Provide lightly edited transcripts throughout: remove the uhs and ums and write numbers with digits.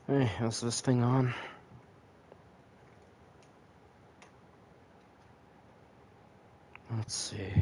Hey, how's this thing on? Let's see.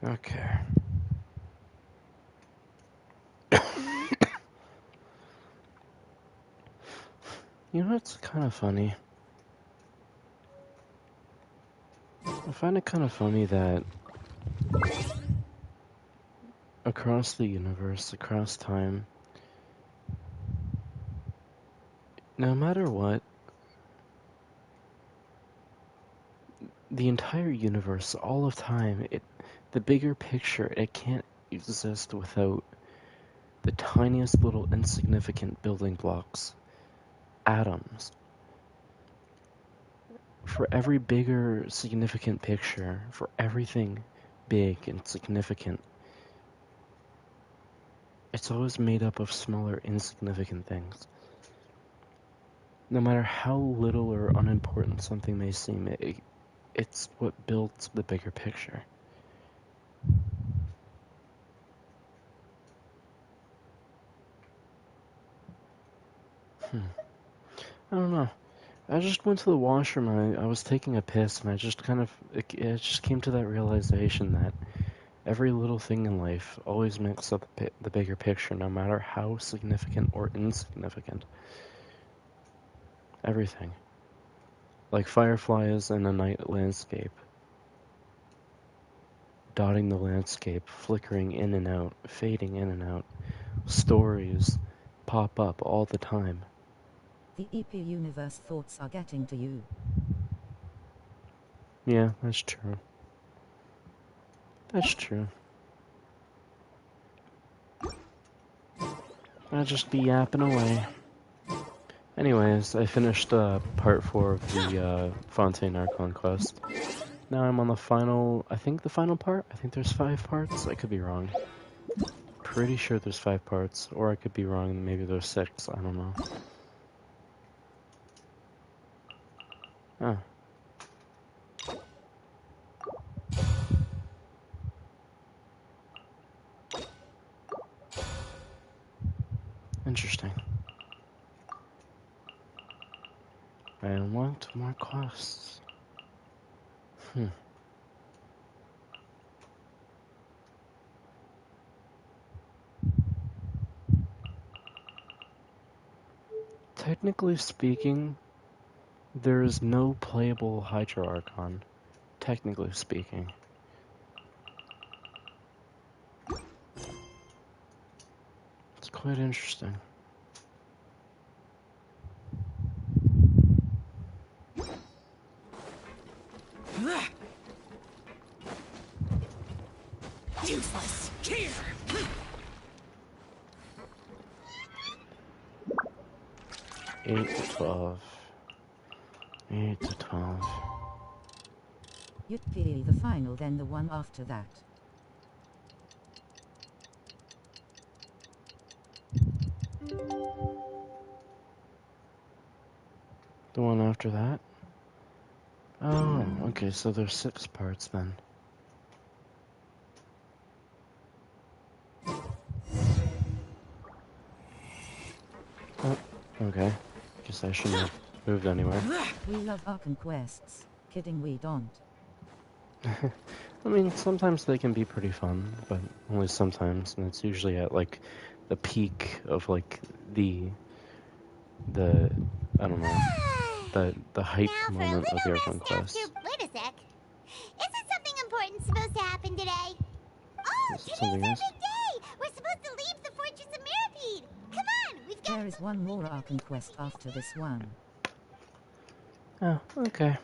Okay. You know, it's kind of funny. I find it kind of funny that across the universe, across time, no matter what, the entire universe, all of time, the bigger picture, it can't exist without the tiniest little insignificant building blocks, atoms. For every bigger significant picture, for everything big and significant, it's always made up of smaller insignificant things. No matter how little or unimportant something may seem, it's what builds the bigger picture. I don't know. I just went to the washroom and I was taking a piss and I just it just came to that realization that every little thing in life always makes up the bigger picture, no matter how significant or insignificant. Everything. Like fireflies in a night landscape, dotting the landscape, flickering in and out, fading in and out. Stories pop up all the time. The EP universe thoughts are getting to you. Yeah, that's true. That's true. I'll just be yapping away. Anyways, I finished part 4 of the Fontaine Archon quest. Now I'm on the final, I think the final part? I think there's 5 parts? I could be wrong. Pretty sure there's 5 parts, or I could be wrong, maybe there's 6, I don't know. Oh. Interesting. I unlocked more quests. Technically speaking, there is no playable Hydro Archon. Technically speaking. It's quite interesting. Useless! Here! 8 to 12. 8 to 12. You'd be the final, then the one after that. The one after that? Oh, okay, so there's 6 parts then. Oh, okay. Guess I shouldn't have moved anywhere. We love Archon quests. Kidding, we don't. I mean, sometimes they can be pretty fun, but only sometimes, and it's usually at, like, the peak of, like, the I don't know, the hype Now for a moment of the little Archon quest. wait a sec. Isn't something important supposed to happen today? Oh, Is it today's something our else? big day! We're supposed to leave the Fortress of Mirapede! Come on, we've got... There is one more Archon quest after this one. Oh, okay.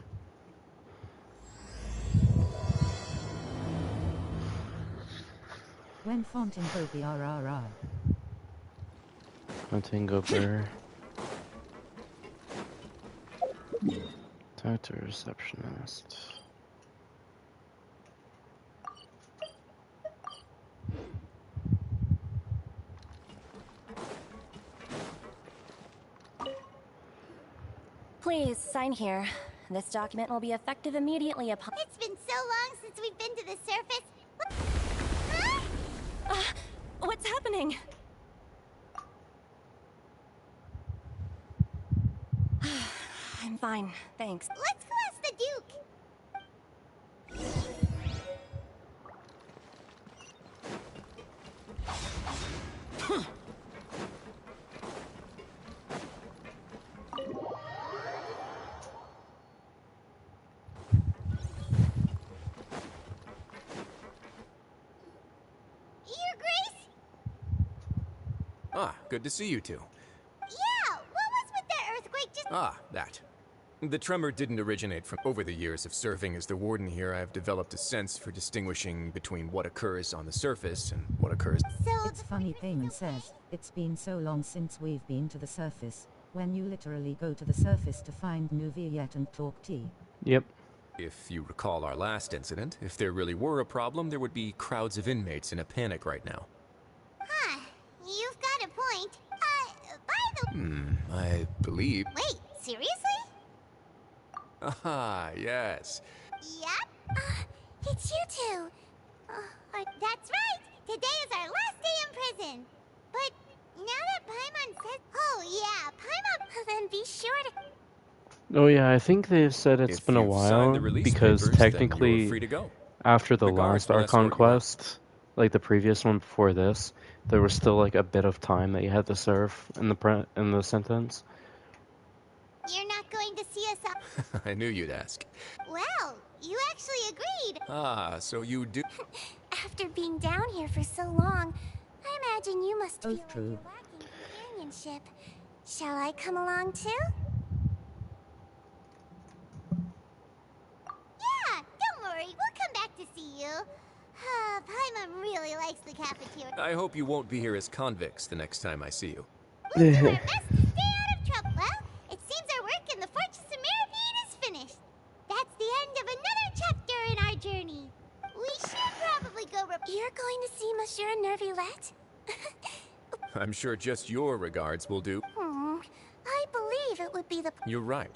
When Fontainebleau BRRR. Huntingo Bear. Talk to a receptionist. Please, sign here. This document will be effective immediately upon... It's been so long since we've been to the surface. Huh? What's happening? I'm fine, thanks. Let's go ask the Duke. Your Grace? Ah, good to see you two. Yeah, what was with that earthquake just... Ah, that. The tremor didn't originate from... Over the years of serving as the warden here, I have developed a sense for distinguishing between what occurs on the surface and what occurs... So It's funny Payman says, it's been so long since we've been to the surface, when you literally go to the surface to find Nuviet and talk tea. Yep. If you recall our last incident, if there really were a problem, there would be crowds of inmates in a panic right now. Huh, you've got a point. By the... I believe... Wait, seriously? Ah, yes. Yep. It's you two. That's right. Today is our last day in prison. But now that Paimon says... Oh yeah, Paimon... Then be sure to... Oh yeah, I think they've said it's If been a you've signed while the release because papers, then technically you're free to go. after the Regards, last we'll Archon escort you out. quest, like the previous one before this, there was still like a bit of time that you had to serve in the sentence. You're not going to see us up... I knew you'd ask. Well, you actually agreed. Ah, so you do... After being down here for so long, I imagine you must feel like true. you're lacking companionship. Shall I come along too? Yeah, don't worry. We'll come back to see you. Paimon really likes the cafeteria. I hope you won't be here as convicts the next time I see you. We'll do our best to stay out of trouble. Well, it seems our work in the Fortress of Mirabede is finished. That's the end of another chapter in our journey. We should probably go... You're going to see Monsieur Nervilette? I'm sure just your regards will do. I believe it would be the... You're right.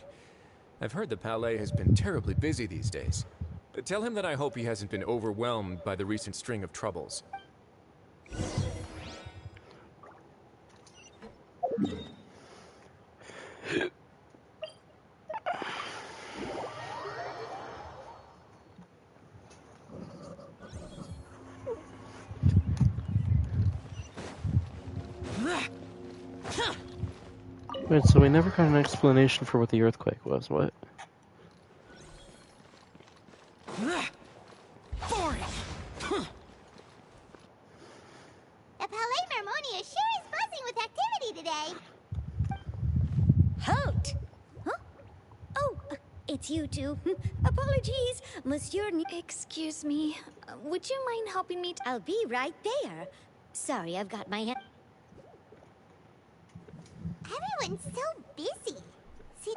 I've heard the Palais has been terribly busy these days. Tell him that I hope he hasn't been overwhelmed by the recent string of troubles. Wait, so we never got an explanation for what the earthquake was, what? Boring. The Palais Mermonia sure is buzzing with activity today. Halt! Huh? Oh, it's you two. Apologies, Monsieur. Excuse me. Would you mind helping me? I'll be right there. Sorry, I've got my hand. Everyone's so busy. See...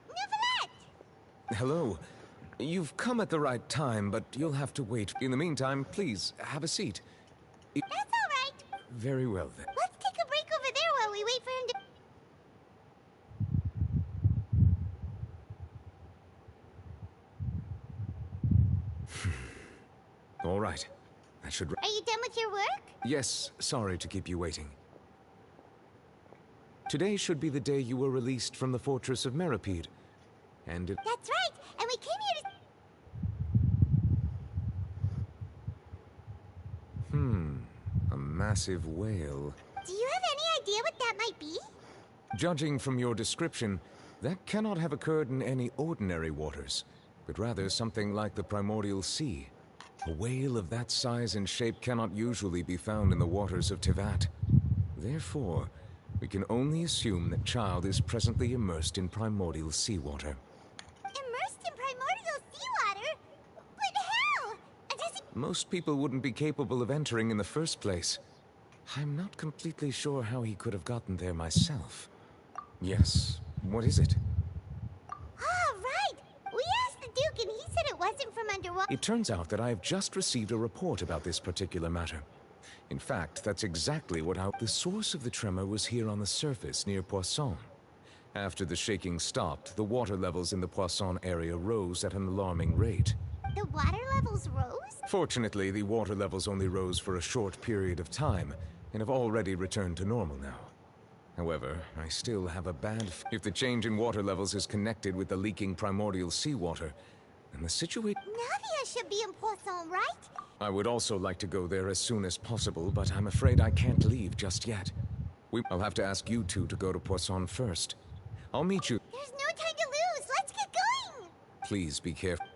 Neuvillette! Hello. You've come at the right time, but you'll have to wait. In the meantime, please, have a seat. That's all right. Very well, then. Let's take a break over there while we wait for him to... All right. I should... Are you done with your work? Yes, sorry to keep you waiting. Today should be the day you were released from the Fortress of Mirapede. And it... That's right. And we came here to... a massive whale. Do you have any idea what that might be? Judging from your description, that cannot have occurred in any ordinary waters, but rather something like the primordial sea. A whale of that size and shape cannot usually be found in the waters of Tevat. Therefore, we can only assume that Child is presently immersed in primordial seawater. Immersed in primordial seawater? But how? Does he... Most people wouldn't be capable of entering in the first place. I'm not completely sure how he could have gotten there myself. Yes, what is it? Ah, right. We asked the Duke and he said it wasn't from underwater. It turns out that I have just received a report about this particular matter. In fact, that's exactly what the source of the tremor was here on the surface near Poisson. After the shaking stopped, the water levels in the Poisson area rose at an alarming rate. The water levels rose? Fortunately, the water levels only rose for a short period of time, and have already returned to normal now. However, I still have a bad if the change in water levels is connected with the leaking primordial seawater, then the situation... Navia should be in Poisson, right? I would also like to go there as soon as possible, but I'm afraid I can't leave just yet. I'll have to ask you two to go to Poisson first. I'll meet you... There's no time to lose! Let's get going! Please be careful.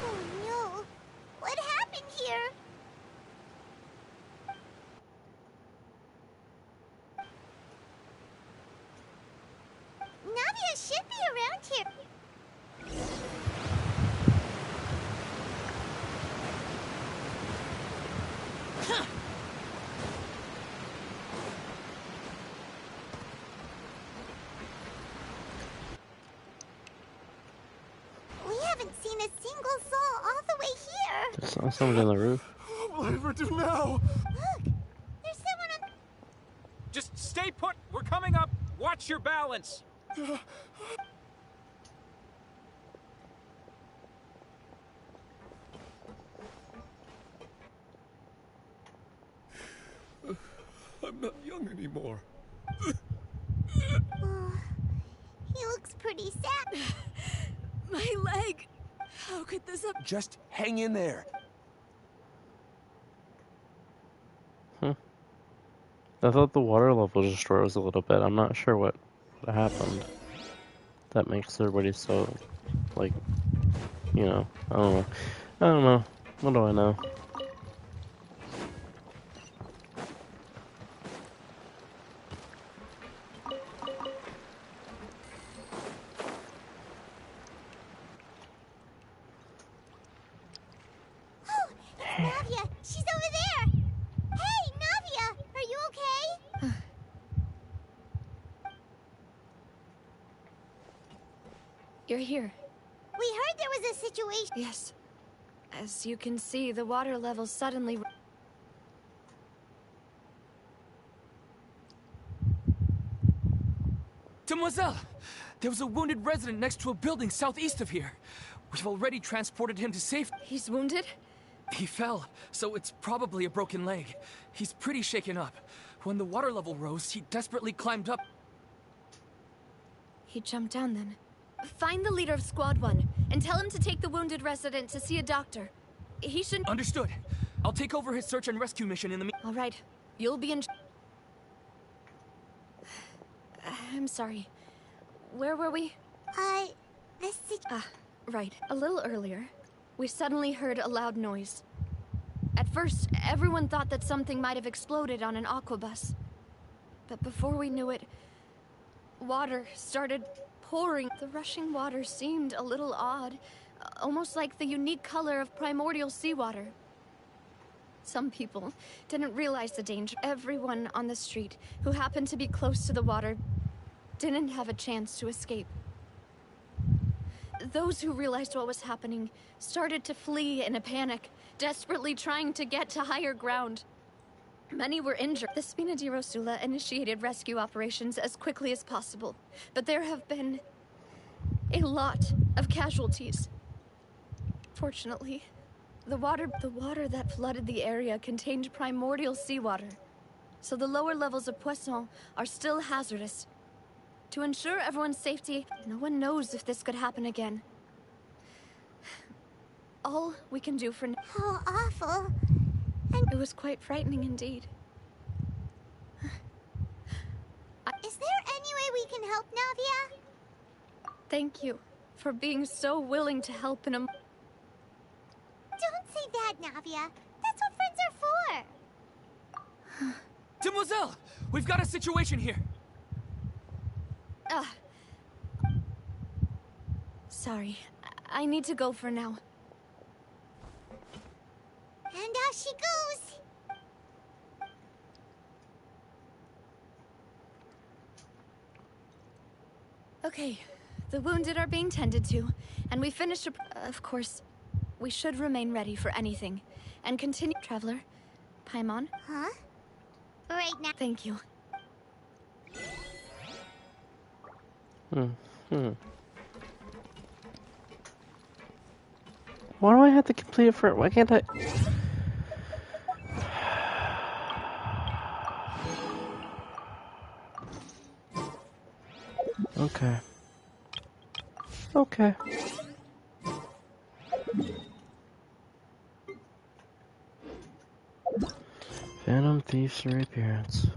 Oh no! What happened here? Navia should be around here. We haven't seen a single soul all the way here. There's someone on the roof. What will I ever do now? Look, there's someone on. Just stay put. We're coming up. Watch your balance. I'm not young anymore. Oh, he looks pretty sad. My leg! How could this have... Just hang in there. I thought the water level just rose a little bit. I'm not sure what happened. That makes everybody so, like, you know, I don't know. I don't know. What do I know? Oh, it's Navia. She's over there. Hey, Navia, are you okay? You're here. We heard there was a situation. Yes. As you can see, the water level suddenly... Demoiselle! There was a wounded resident next to a building southeast of here. We've already transported him to safety. He's wounded? He fell, so it's probably a broken leg. He's pretty shaken up. When the water level rose, he desperately climbed up. He jumped down then. Find the leader of Squad 1, and tell him to take the wounded resident to see a doctor. He shouldn't... Understood. I'll take over his search and rescue mission in the All right. You'll be in... I'm sorry. Where were we? This Ah, right. A little earlier, we suddenly heard a loud noise. At first, everyone thought that something might have exploded on an aquabus. But before we knew it, water started pouring. The rushing water seemed a little odd, almost like the unique color of primordial seawater. Some people didn't realize the danger. Everyone on the street who happened to be close to the water didn't have a chance to escape. Those who realized what was happening started to flee in a panic, desperately trying to get to higher ground. Many were injured. The Spina di Rosula initiated rescue operations as quickly as possible, but there have been a lot of casualties. Fortunately, the water that flooded the area contained primordial seawater, so the lower levels of Poisson are still hazardous. To ensure everyone's safety, no one knows if this could happen again. All we can do for now... How awful. It was quite frightening indeed. Is there any way we can help, Navia? Thank you for being so willing to help in a... Don't say that, Navia. That's what friends are for. Demoiselle! We've got a situation here! Sorry. I need to go for now. And off she goes. Okay, the wounded are being tended to, and we finished of course, we should remain ready for anything, and continue. Traveler, Paimon? Huh? Right now. Thank you. Why do I have to complete it for? Why can't I? Okay. Okay. Phantom Thief's reappearance.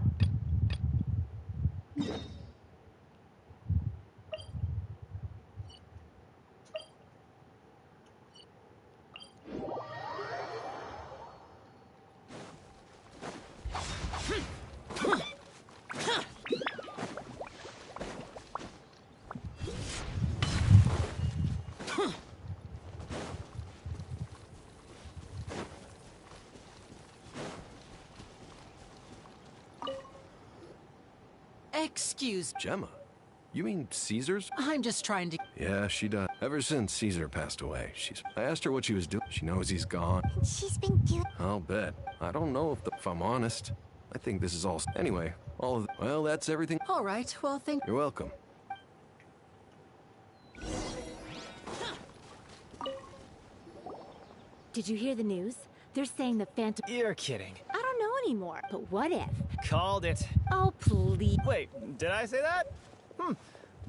Excuse. Gemma? You mean Caesar's? I'm just trying to. Yeah, she does. Ever since Caesar passed away, I asked her what she was doing. She knows he's gone. And she's been doing. I'll bet. I don't know if I'm honest. I think this is all. Anyway, all of. Well, that's everything. All right. Well, thank. You're welcome. Did you hear the news? They're saying the Phantom. You're kidding. I don't know anymore. But what if? Called it. Oh, please. Wait, did I say that?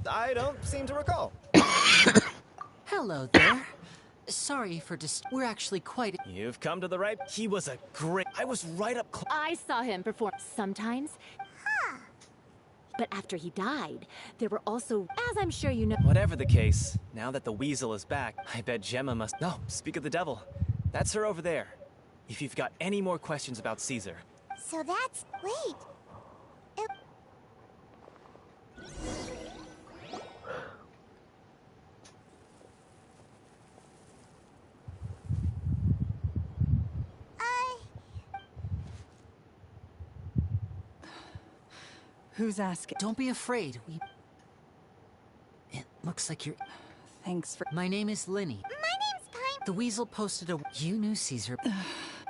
I don't seem to recall. Hello there. Sorry for We're actually quite. You've come to the right. He was a great. I was right up. I saw him perform sometimes. Huh. But after he died, there were also, as I'm sure you know. Whatever the case, now that the weasel is back, I bet Gemma must. No, speak of the devil. That's her over there. If you've got any more questions about Caesar. So that's. Wait. Who's asking? Don't be afraid. It looks like you're. Thanks for. My name is Linny. My name's Pine. The weasel posted a. You knew Caesar.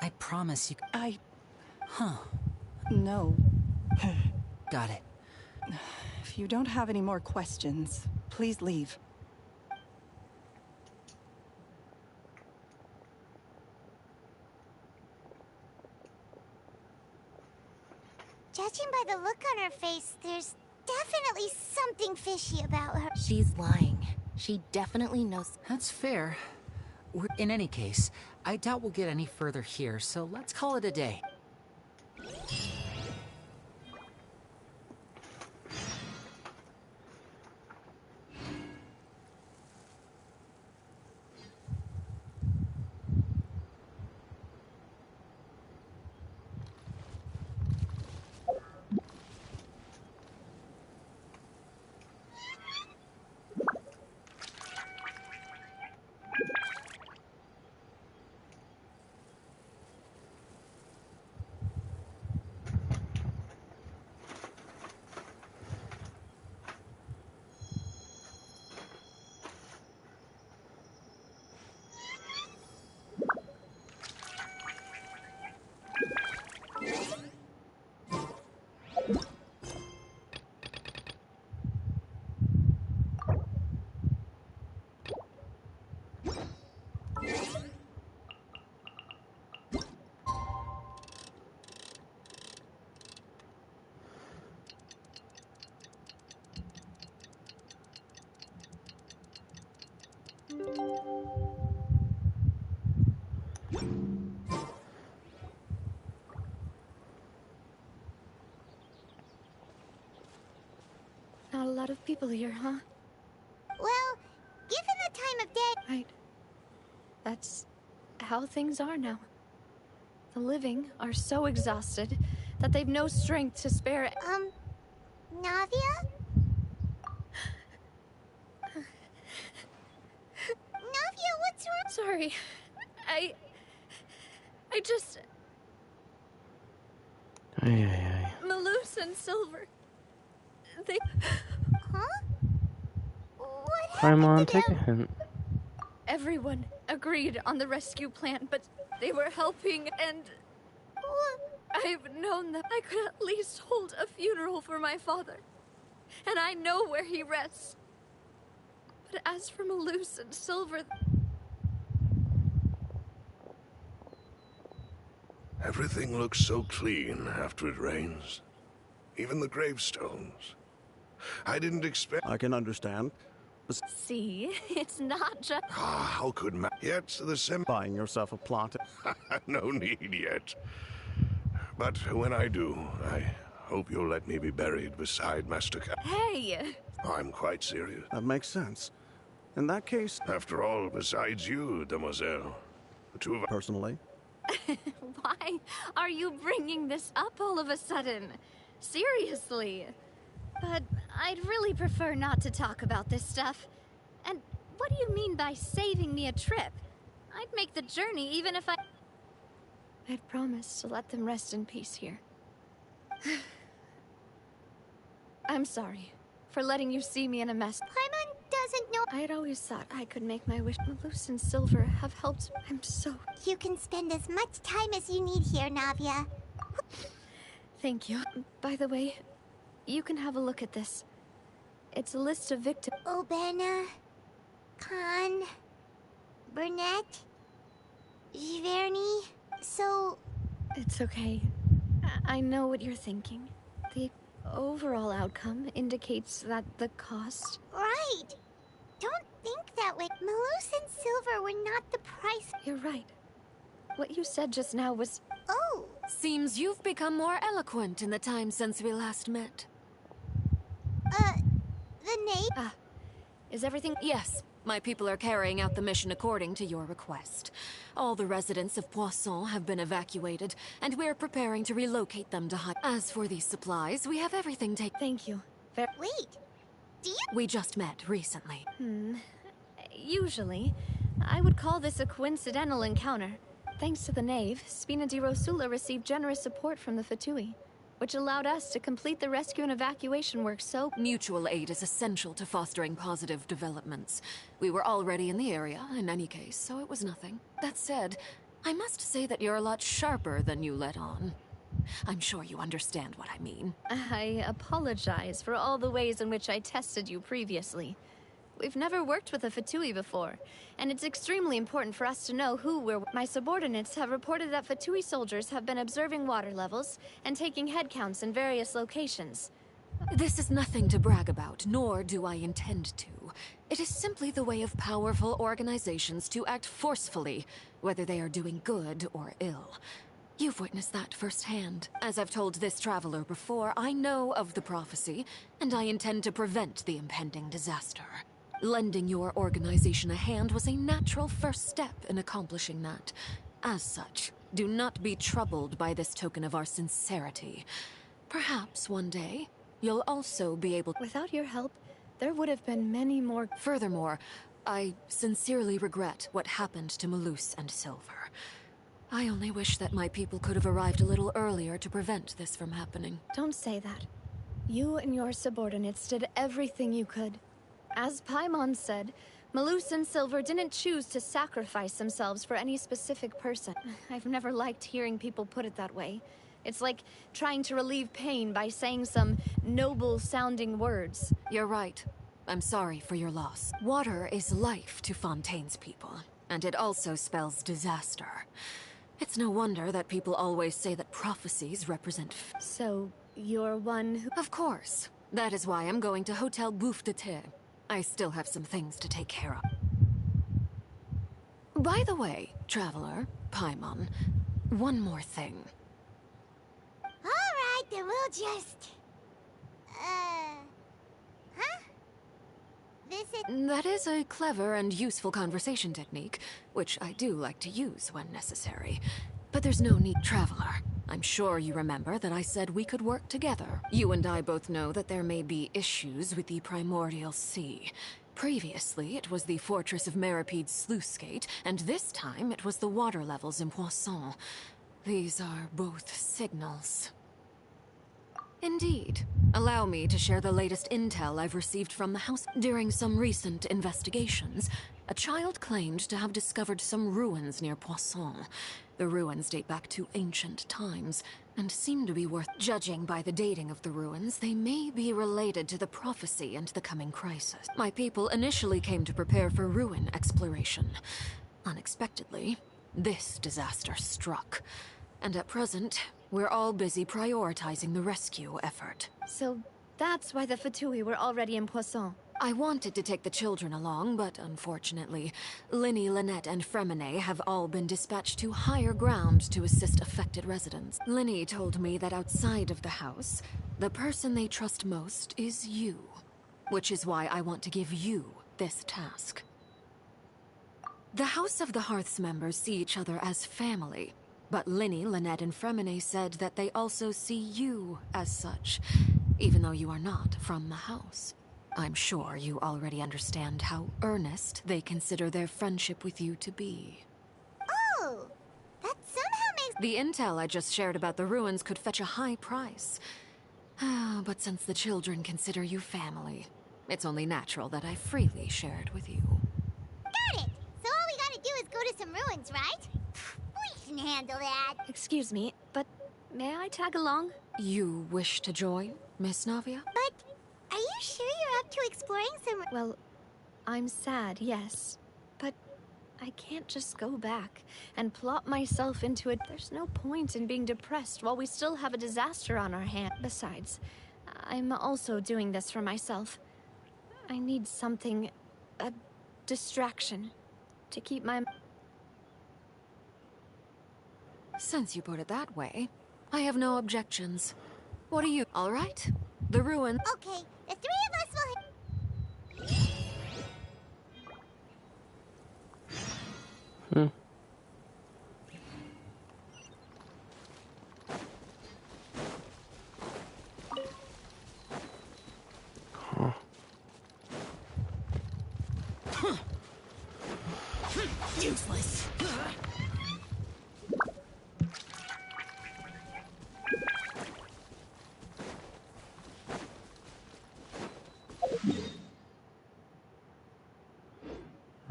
I promise you. Huh. No. Got it. If you don't have any more questions, please leave. Judging by the look on her face, there's definitely something fishy about her. She's lying. She definitely knows. That's fair. In any case, I doubt we'll get any further here, so let's call it a day. Not a lot of people here, huh? Well, given the time of day. Right. That's how things are now. The living are so exhausted that they've no strength to spare. Navia? Navia? sorry. I just... Malus and Silver... They... Huh? What Paimon, happened to take a them? hint. Everyone agreed on the rescue plan, but they were helping, and... I've known that I could at least hold a funeral for my father. And I know where he rests. But as for Malus and Silver... Everything looks so clean after it rains. Even the gravestones. I didn't expect... I can understand. See, it's not just... How could Yet the Buying yourself a plot. No need yet. But when I do, I hope you'll let me be buried beside Master Hey! I'm quite serious. That makes sense. In that case... After all, besides you, Demoiselle, the two of us... Personally? Why are you bringing this up all of a sudden? Seriously. But I'd really prefer not to talk about this stuff. And what do you mean by saving me a trip? I'd make the journey even if I'd promised to let them rest in peace here. I'm sorry for letting you see me in a mess. Paimon doesn't know... I had always thought I could make my wish. Malus and Silver have helped. I'm so... You can spend as much time as you need here, Navia. Thank you. By the way, you can have a look at this. It's a list of victims. Obena, Khan, Burnett, Giverny. So... It's okay. I know what you're thinking. The overall outcome indicates that the cost... Right! Don't think that way. Malus and Silver were not the price. You're right. What you said just now was... Oh! Seems you've become more eloquent in the time since we last met. The name? Ah, is everything... Yes, my people are carrying out the mission according to your request. All the residents of Poisson have been evacuated, and we're preparing to relocate them to high... As for these supplies, we have everything taken... Thank you. Wait, do you... We just met recently. Usually, I would call this a coincidental encounter. Thanks to the Knave, Spina di Rosula received generous support from the Fatui, which allowed us to complete the rescue and evacuation work so... Mutual aid is essential to fostering positive developments. We were already in the area, in any case, so it was nothing. That said, I must say that you're a lot sharper than you let on. I'm sure you understand what I mean. I apologize for all the ways in which I tested you previously. We've never worked with a Fatui before, and it's extremely important for us to know who we're... My subordinates have reported that Fatui soldiers have been observing water levels and taking head counts in various locations. This is nothing to brag about, nor do I intend to. It is simply the way of powerful organizations to act forcefully, whether they are doing good or ill. You've witnessed that firsthand. As I've told this traveler before, I know of the prophecy, and I intend to prevent the impending disaster. Lending your organization a hand was a natural first step in accomplishing that. As such, do not be troubled by this token of our sincerity. Perhaps one day, you'll also be able... Without your help, there would have been many more... Furthermore, I sincerely regret what happened to Malus and Silver. I only wish that my people could have arrived a little earlier to prevent this from happening. Don't say that. You and your subordinates did everything you could. As Paimon said, Malus and Silver didn't choose to sacrifice themselves for any specific person. I've never liked hearing people put it that way. It's like trying to relieve pain by saying some noble-sounding words. You're right. I'm sorry for your loss. Water is life to Fontaine's people, and it also spells disaster. It's no wonder that people always say that prophecies represent... So, you're one who... Of course. That is why I'm going to Hotel Bouffe de Thé. I still have some things to take care of. By the way, traveler, Paimon, one more thing. Alright, then we'll just... Huh? This is... That is a clever and useful conversation technique, which I do like to use when necessary. But there's no need, traveler. I'm sure you remember that I said we could work together. You and I both know that there may be issues with the primordial sea. Previously, it was the fortress of Maripide's sluice gate, and this time it was the water levels in Poisson. These are both signals. Indeed. Allow me to share the latest intel I've received from the house. During some recent investigations, a child claimed to have discovered some ruins near Poisson. The ruins date back to ancient times, and seem to be worth judging by the dating of the ruins. They may be related to the prophecy and the coming crisis. My people initially came to prepare for ruin exploration. Unexpectedly, this disaster struck. And at present, we're all busy prioritizing the rescue effort. So that's why the Fatui were already in Poisson. I wanted to take the children along, but unfortunately, Linny, Lynette, and Fremine have all been dispatched to higher ground to assist affected residents. Linny told me that outside of the house, the person they trust most is you. Which is why I want to give you this task. The House of the Hearth's members see each other as family, but Linny, Lynette, and Fremine said that they also see you as such, even though you are not from the house. I'm sure you already understand how earnest they consider their friendship with you to be. Oh, that somehow makes... The intel I just shared about the ruins could fetch a high price. But since the children consider you family, it's only natural that I freely share it with you. Got it! So all we gotta do is go to some ruins, right? We can handle that. Excuse me, but may I tag along? You wish to join, Miss Navia? But are you sure you're up to exploring some... Well, I'm sad, yes. But I can't just go back and plop myself into it. There's no point in being depressed while we still have a disaster on our hands. Besides, I'm also doing this for myself. I need something... a distraction to keep my... Since you put it that way, I have no objections. What do you... All right? The ruin... Okay, the three of us will... Useless.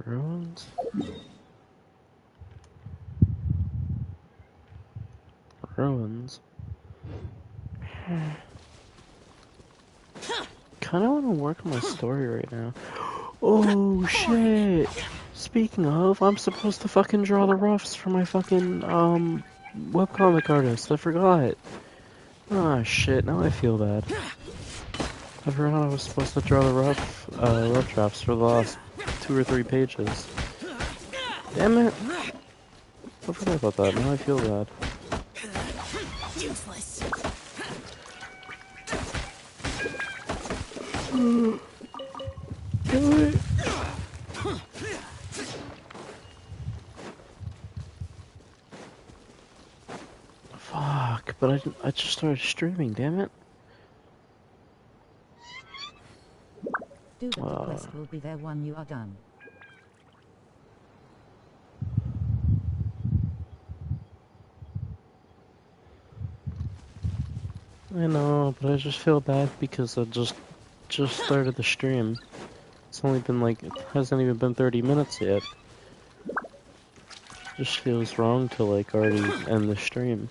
Ruins? Ruins? Kinda wanna work on my story right now. Oh shit! Speaking of, I'm supposed to fucking draw the roughs for my fucking, webcomic artist. I forgot. Ah shit, now I feel bad. I forgot I was supposed to draw the rough drafts for the last 2 or 3 pages. Damn it! I forgot about that, now I feel bad. Useless. Fuck, but I just started streaming, damn it. Do but the quest will be there when you are done. I know, but I just feel bad because I just started the stream. It's only been like, it hasn't even been 30 minutes yet. Just feels wrong to like already end the stream.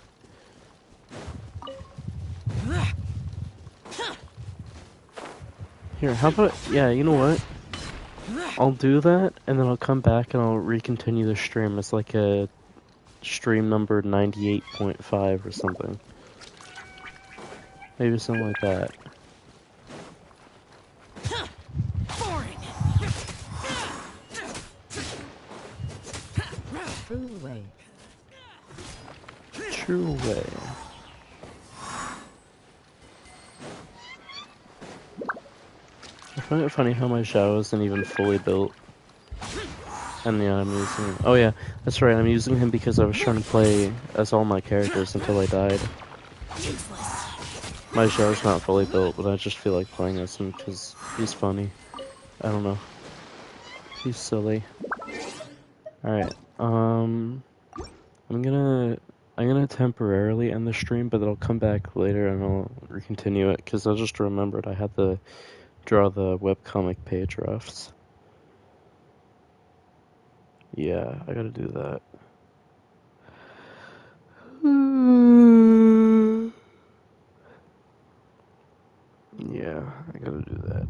Here, how about, yeah, you know what? I'll do that, and then I'll come back and I'll recontinue the stream. It's like a stream number 98.5 or something. Maybe something like that. True way. True way. I find it funny how my Xiao isn't even fully built. And yeah, I'm using... Oh yeah, that's right, I'm using him because I was trying to play as all my characters until I died. My Xiao's not fully built, but I just feel like playing as him because he's funny. I don't know. He's silly. Alright, I'm gonna temporarily end the stream, but I'll come back later and I'll continue it, because I just remembered I had to draw the webcomic page drafts. Yeah, I gotta do that. Yeah, I gotta do that.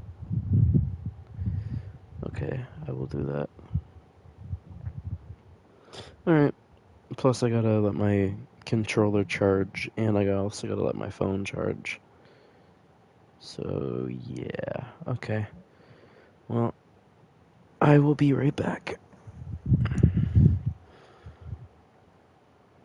Okay, I will do that. Alright, plus I gotta let my controller charge, and I also gotta let my phone charge. So, yeah, okay. Well, I will be right back.